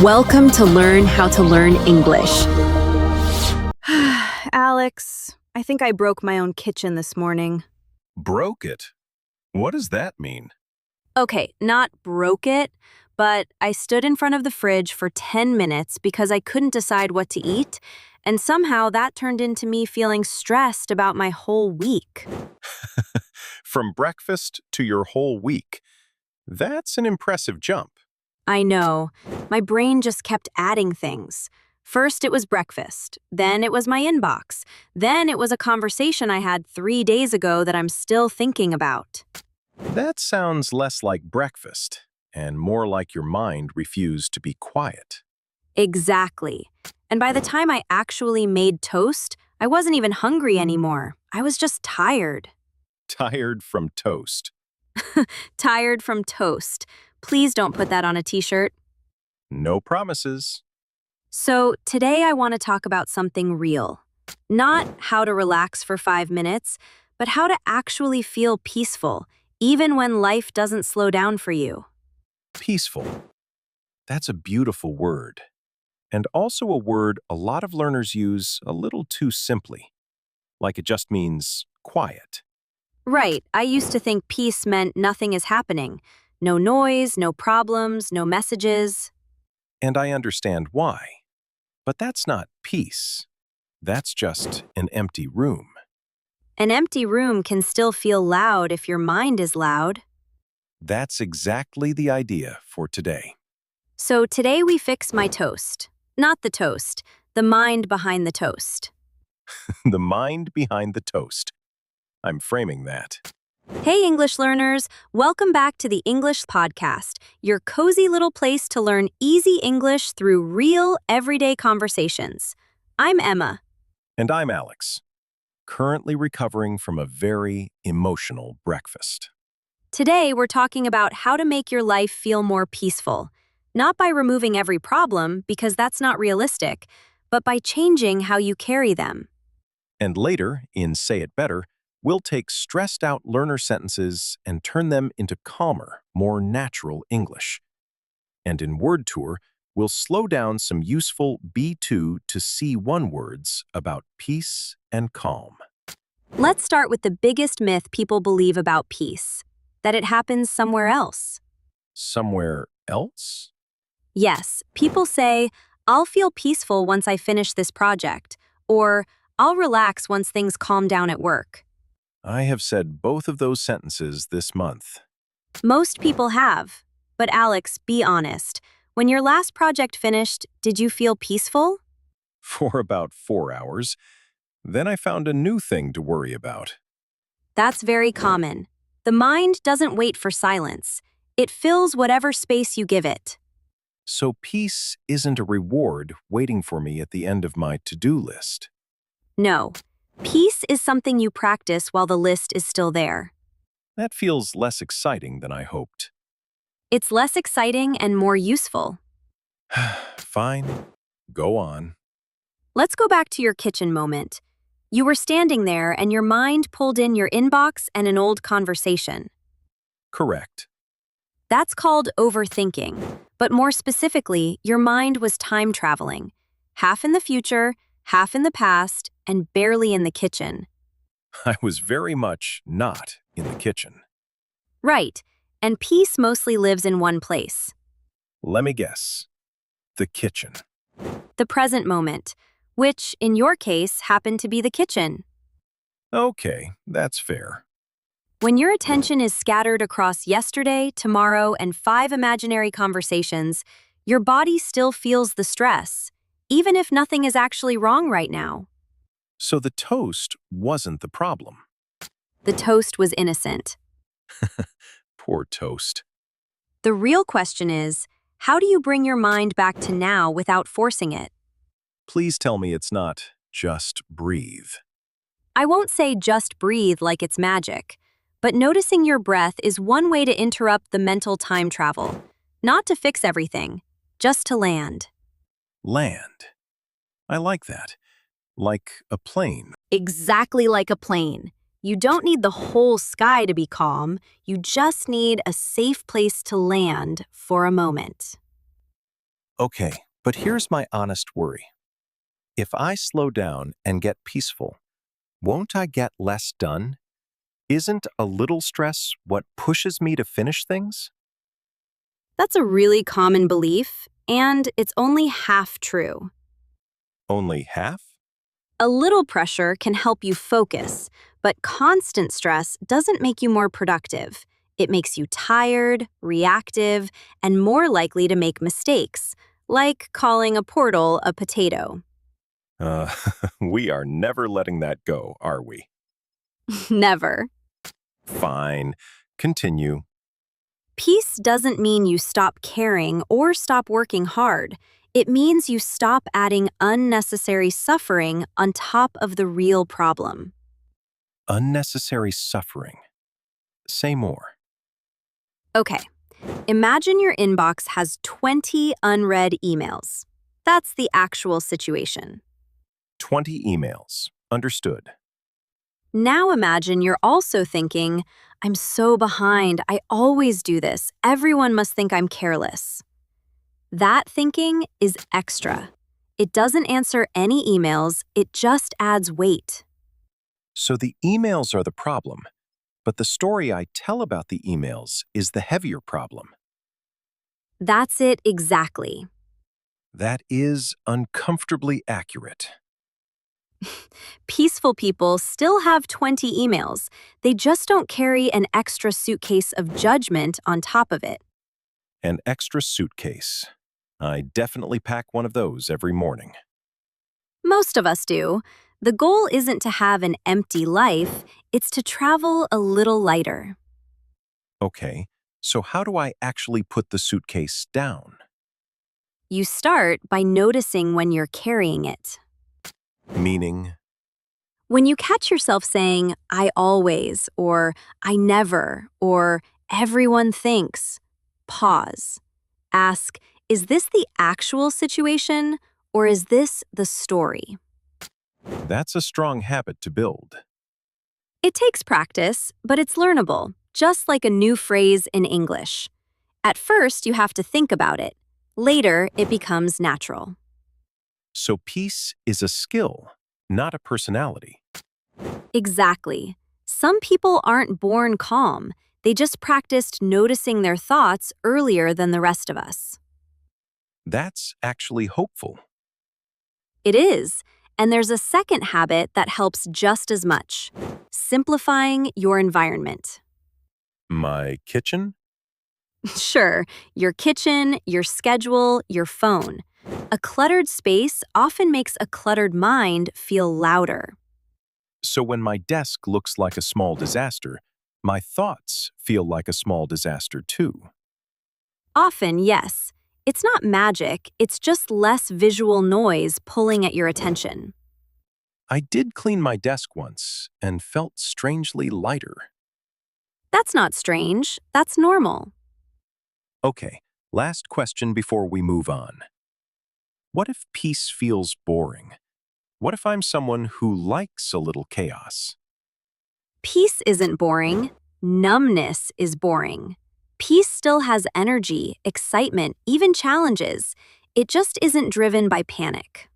Welcome to Learn How to Learn English. Alex, I think I broke my own kitchen this morning. Broke it? What does that mean? Okay, not broke it, but I stood in front of the fridge for 10 minutes because I couldn't decide what to eat, and somehow that turned into me feeling stressed about my whole week. From breakfast to your whole week. That's an impressive jump. I know. My brain just kept adding things. First it was breakfast, then it was my inbox, then it was a conversation I had 3 days ago that I'm still thinking about. That sounds less like breakfast and more like your mind refused to be quiet. Exactly. And by the time I actually made toast, I wasn't even hungry anymore. I was just tired. Tired from toast. Tired from toast. Please don't put that on a t-shirt. No promises. So today I want to talk about something real. Not how to relax for 5 minutes, but how to actually feel peaceful, even when life doesn't slow down for you. Peaceful. That's a beautiful word. And also a word a lot of learners use a little too simply. Like it just means quiet. Right, I used to think peace meant nothing is happening. No noise, no problems, no messages. And I understand why. But that's not peace. That's just an empty room. An empty room can still feel loud if your mind is loud. That's exactly the idea for today. So today we fix my toast. Not the toast, the mind behind the toast. The mind behind the toast. I'm framing that. Hey English learners, welcome back to the English Podcast, your cozy little place to learn easy English through real, everyday conversations. I'm Emma. And I'm Alex, currently recovering from a very emotional breakfast. Today we're talking about how to make your life feel more peaceful. Not by removing every problem, because that's not realistic, but by changing how you carry them. And later, in Say It Better, we'll take stressed-out learner sentences and turn them into calmer, more natural English. And in Word Tour, we'll slow down some useful B2 to C1 words about peace and calm. Let's start with the biggest myth people believe about peace, that it happens somewhere else. Somewhere else? Yes, people say, I'll feel peaceful once I finish this project, or I'll relax once things calm down at work. I have said both of those sentences this month. Most people have. But Alex, be honest. When your last project finished, did you feel peaceful? For about 4 hours. Then I found a new thing to worry about. That's very common. The mind doesn't wait for silence. It fills whatever space you give it. So peace isn't a reward waiting for me at the end of my to-do list. No. Peace is something you practice while the list is still there. That feels less exciting than I hoped. It's less exciting and more useful. Fine. Go on. Let's go back to your kitchen moment. You were standing there and your mind pulled in your inbox and an old conversation. Correct. That's called overthinking. But more specifically, your mind was time traveling. Half in the future, half in the past, and barely in the kitchen. I was very much not in the kitchen. Right, and peace mostly lives in one place. Let me guess. The kitchen. The present moment, which, in your case, happened to be the kitchen. Okay, that's fair. When your attention is scattered across yesterday, tomorrow, and 5 imaginary conversations, your body still feels the stress, even if nothing is actually wrong right now. So the toast wasn't the problem. The toast was innocent. Poor toast. The real question is, how do you bring your mind back to now without forcing it? Please tell me it's not just breathe. I won't say just breathe like it's magic, but noticing your breath is one way to interrupt the mental time travel. Not to fix everything, just to land. Land. I like that. Like a plane. Exactly like a plane. You don't need the whole sky to be calm. You just need a safe place to land for a moment. Okay, but here's my honest worry. If I slow down and get peaceful, won't I get less done? Isn't a little stress what pushes me to finish things? That's a really common belief, and it's only half true. Only half? A little pressure can help you focus, but constant stress doesn't make you more productive. It makes you tired, reactive, and more likely to make mistakes, like calling a portal a potato. Uh, we are never letting that go, are we? Never. Fine. Continue. Peace doesn't mean you stop caring or stop working hard. It means you stop adding unnecessary suffering on top of the real problem. Unnecessary suffering. Say more. Okay, imagine your inbox has 20 unread emails. That's the actual situation. 20 emails. Understood. Now imagine you're also thinking, I'm so behind, I always do this, everyone must think I'm careless. That thinking is extra. It doesn't answer any emails, it just adds weight. So the emails are the problem, but the story I tell about the emails is the heavier problem. That's it exactly. That is uncomfortably accurate. Peaceful people still have 20 emails. They just don't carry an extra suitcase of judgment on top of it. An extra suitcase. I definitely pack one of those every morning. Most of us do. The goal isn't to have an empty life, it's to travel a little lighter. Okay, so how do I actually put the suitcase down? You start by noticing when you're carrying it. Meaning, When you catch yourself saying, I always, or I never, or everyone thinks, pause. Ask, is this the actual situation, or is this the story? that's a strong habit to build. It takes practice, but it's learnable, just like a new phrase in English. At first, you have to think about it. Later, it becomes natural. So peace is a skill, not a personality. Exactly. Some people aren't born calm. They just practiced noticing their thoughts earlier than the rest of us. That's actually hopeful. It is. And there's a second habit that helps just as much: simplifying your environment. My kitchen? Sure, your kitchen, your schedule, your phone. A cluttered space often makes a cluttered mind feel louder. So when my desk looks like a small disaster, my thoughts feel like a small disaster too. Often, yes. It's not magic, it's just less visual noise pulling at your attention. I did clean my desk once and felt strangely lighter. That's not strange, that's normal. Okay, last question before we move on. What if peace feels boring? What if I'm someone who likes a little chaos? Peace isn't boring, numbness is boring. Peace still has energy, excitement, even challenges. It just isn't driven by panic.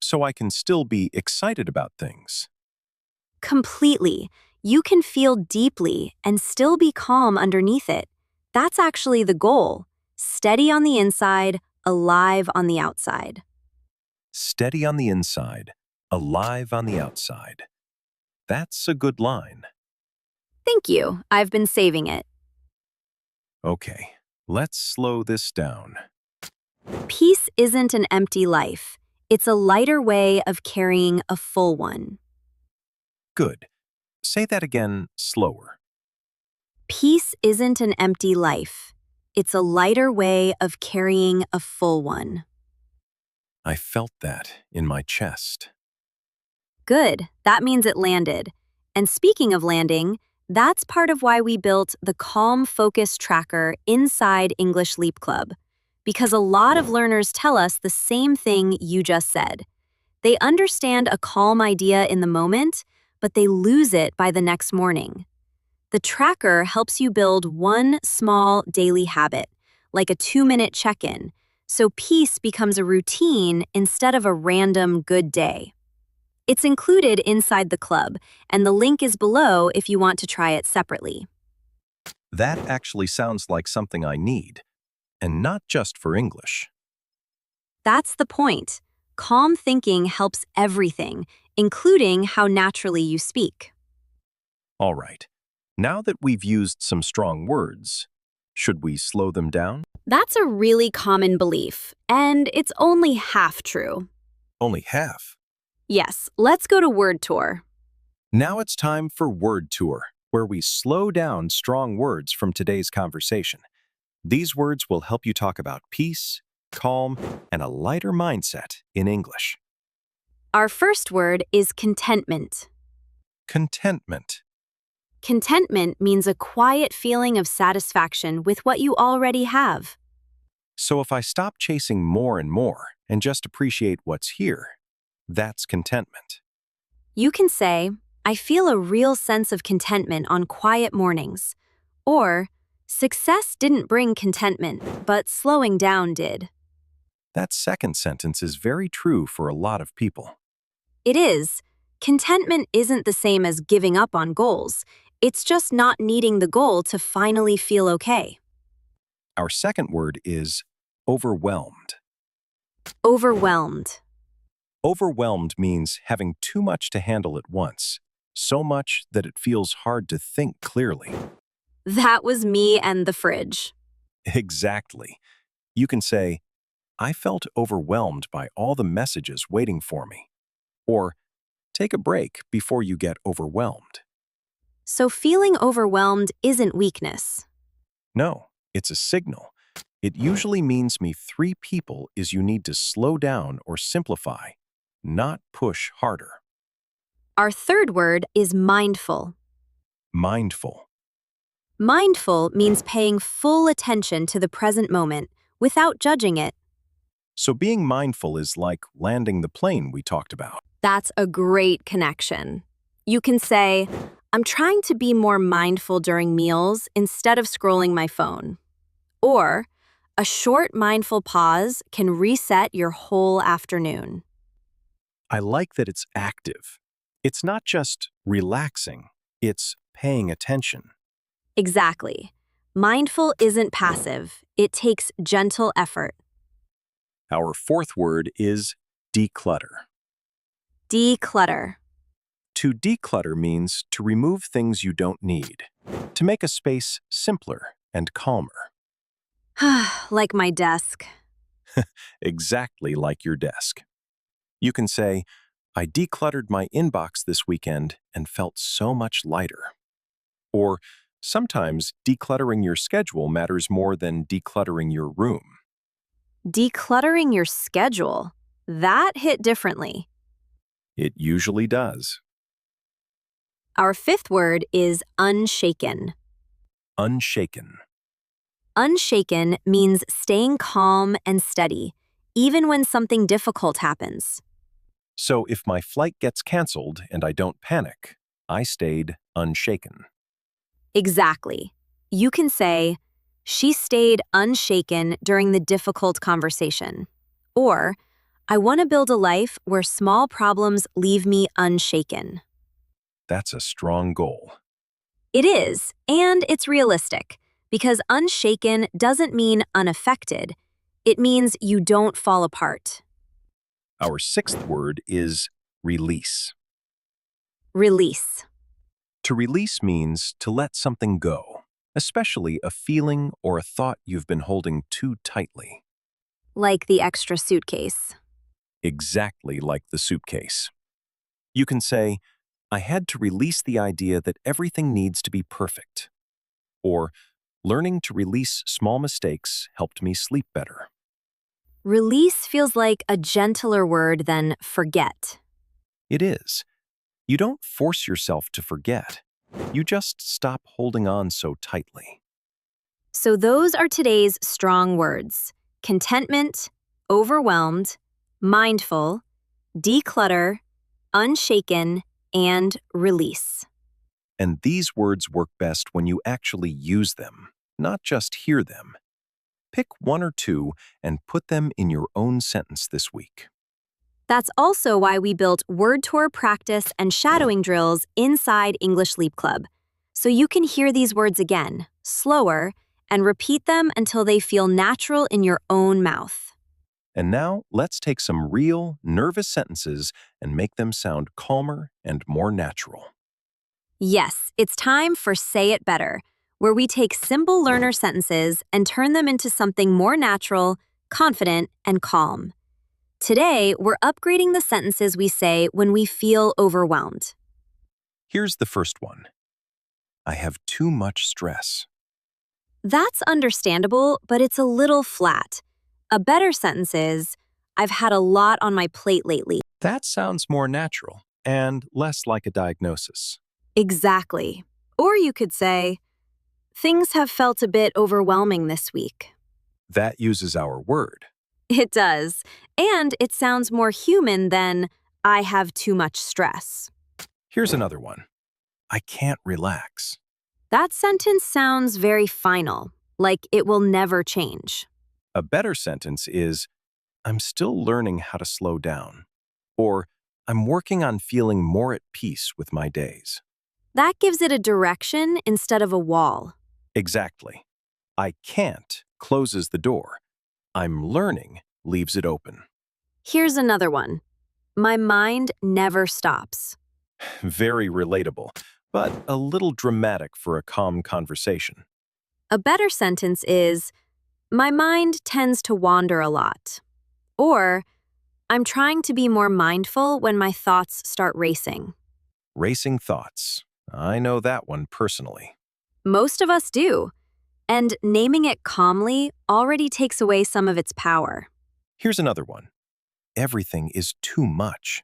So I can still be excited about things. Completely. You can feel deeply and still be calm underneath it. That's actually the goal. Steady on the inside, alive on the outside. Steady on the inside, alive on the outside. That's a good line. Thank you. I've been saving it. Okay, let's slow this down. Peace isn't an empty life. It's a lighter way of carrying a full one. Good. Say that again slower. Peace isn't an empty life. It's a lighter way of carrying a full one. I felt that in my chest. Good. That means it landed. And speaking of landing, that's part of why we built the Calm Focus Tracker inside English Leap Club. Because a lot of learners tell us the same thing you just said. They understand a calm idea in the moment, but they lose it by the next morning. The tracker helps you build one small daily habit, like a 2-minute check-in, So peace becomes a routine instead of a random good day. It's included inside the club, and the link is below if you want to try it separately. That actually sounds like something I need, and not just for English. That's the point. Calm thinking helps everything, including how naturally you speak. All right. Now that we've used some strong words, should we slow them down? That's a really common belief, and it's only half true. Only half. Yes, let's go to word tour. Now it's time for Word Tour, where we slow down strong words from today's conversation. These words will help you talk about peace, calm, and a lighter mindset in English. Our first word is contentment. Contentment. Contentment means a quiet feeling of satisfaction with what you already have. So if I stop chasing more and more and just appreciate what's here, that's contentment. You can say, I feel a real sense of contentment on quiet mornings. Or, success didn't bring contentment, but slowing down did. That second sentence is very true for a lot of people. It is. Contentment isn't the same as giving up on goals. It's just not needing the goal to finally feel okay. Our second word is overwhelmed. Overwhelmed. Overwhelmed means having too much to handle at once, so much that it feels hard to think clearly. That was me and the fridge. Exactly. You can say, I felt overwhelmed by all the messages waiting for me. Or, take a break before you get overwhelmed. So feeling overwhelmed isn't weakness. No, it's a signal. It usually means me 3 people is you need to slow down or simplify, not push harder. Our third word is mindful. Mindful. Mindful means paying full attention to the present moment without judging it. So being mindful is like landing the plane we talked about. That's a great connection. You can say, I'm trying to be more mindful during meals instead of scrolling my phone. Or, a short mindful pause can reset your whole afternoon. I like that it's active. It's not just relaxing, it's paying attention. Exactly. Mindful isn't passive. It takes gentle effort. Our fourth word is declutter. Declutter. To declutter means to remove things you don't need, to make a space simpler and calmer, Like my desk. exactly like your desk. You can say, I decluttered my inbox this weekend and felt so much lighter. Or sometimes decluttering your schedule matters more than decluttering your room. Decluttering your schedule. That hit differently. It usually does. Our fifth word is unshaken. Unshaken. Unshaken means staying calm and steady, even when something difficult happens. So if my flight gets canceled and I don't panic, I stayed unshaken. Exactly. You can say, she stayed unshaken during the difficult conversation. Or, I want to build a life where small problems leave me unshaken. That's a strong goal. It is, and it's realistic, because unshaken doesn't mean unaffected. It means you don't fall apart. Our sixth word is release. Release. To release means to let something go, especially a feeling or a thought you've been holding too tightly. Like the extra suitcase. Exactly like the suitcase. You can say, I had to release the idea that everything needs to be perfect. Or, learning to release small mistakes helped me sleep better. Release feels like a gentler word than forget. It is. You don't force yourself to forget. You just stop holding on so tightly. So those are today's strong words: contentment, overwhelmed, mindful, declutter, unshaken, and release. And these words work best when you actually use them, not just hear them. Pick one or two and put them in your own sentence this week. That's also why we built word tour practice and shadowing drills inside English Leap Club. So you can hear these words again, slower, and repeat them until they feel natural in your own mouth. And now, let's take some real, nervous sentences and make them sound calmer and more natural. Yes, it's time for Say It Better, where we take simple learner sentences and turn them into something more natural, confident, and calm. Today, we're upgrading the sentences we say when we feel overwhelmed. Here's the first one. I have too much stress. That's understandable, but it's a little flat. A better sentence is, I've had a lot on my plate lately. That sounds more natural and less like a diagnosis. Exactly. Or you could say, things have felt a bit overwhelming this week. That uses our word. It does. And it sounds more human than, I have too much stress. Here's another one. I can't relax. That sentence sounds very final, like it will never change. A better sentence is, I'm still learning how to slow down. Or, I'm working on feeling more at peace with my days. That gives it a direction instead of a wall. Exactly. I can't closes the door. I'm learning leaves it open. Here's another one. My mind never stops. Very relatable, but a little dramatic for a calm conversation. A better sentence is, my mind tends to wander a lot. Or, I'm trying to be more mindful when my thoughts start racing. Racing thoughts. I know that one personally. Most of us do. And naming it calmly already takes away some of its power. Here's another one. Everything is too much.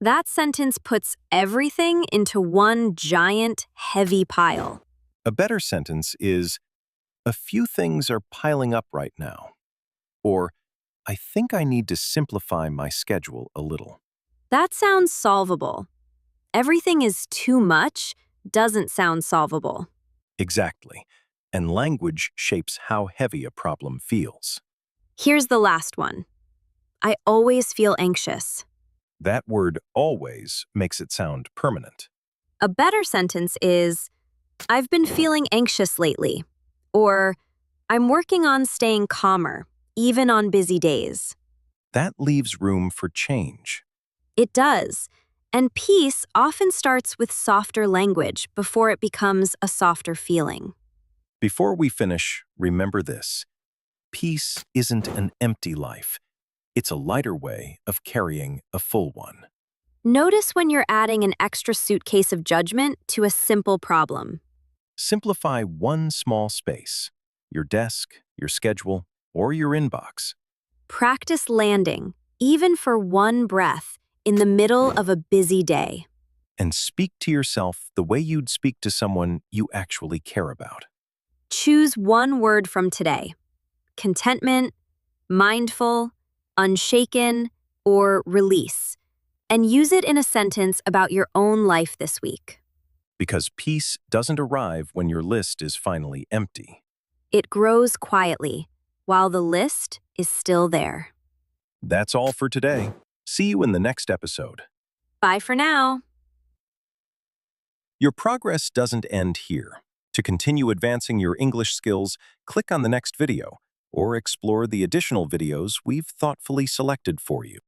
That sentence puts everything into one giant, heavy pile. A better sentence is, a few things are piling up right now. Or, I think I need to simplify my schedule a little. That sounds solvable. Everything is too much doesn't sound solvable. Exactly. And language shapes how heavy a problem feels. Here's the last one. I always feel anxious. That word always makes it sound permanent. A better sentence is, I've been feeling anxious lately. Or, I'm working on staying calmer, even on busy days. That leaves room for change. It does. And peace often starts with softer language before it becomes a softer feeling. Before we finish, remember this. Peace isn't an empty life. It's a lighter way of carrying a full one. Notice when you're adding an extra suitcase of judgment to a simple problem. Simplify one small space, your desk, your schedule, or your inbox. Practice landing, even for one breath, in the middle of a busy day. And speak to yourself the way you'd speak to someone you actually care about. Choose one word from today. Contentment, mindful, unshaken, or release, and use it in a sentence about your own life this week. Because peace doesn't arrive when your list is finally empty. It grows quietly, while the list is still there. That's all for today. See you in the next episode. Bye for now. Your progress doesn't end here. To continue advancing your English skills, click on the next video or explore the additional videos we've thoughtfully selected for you.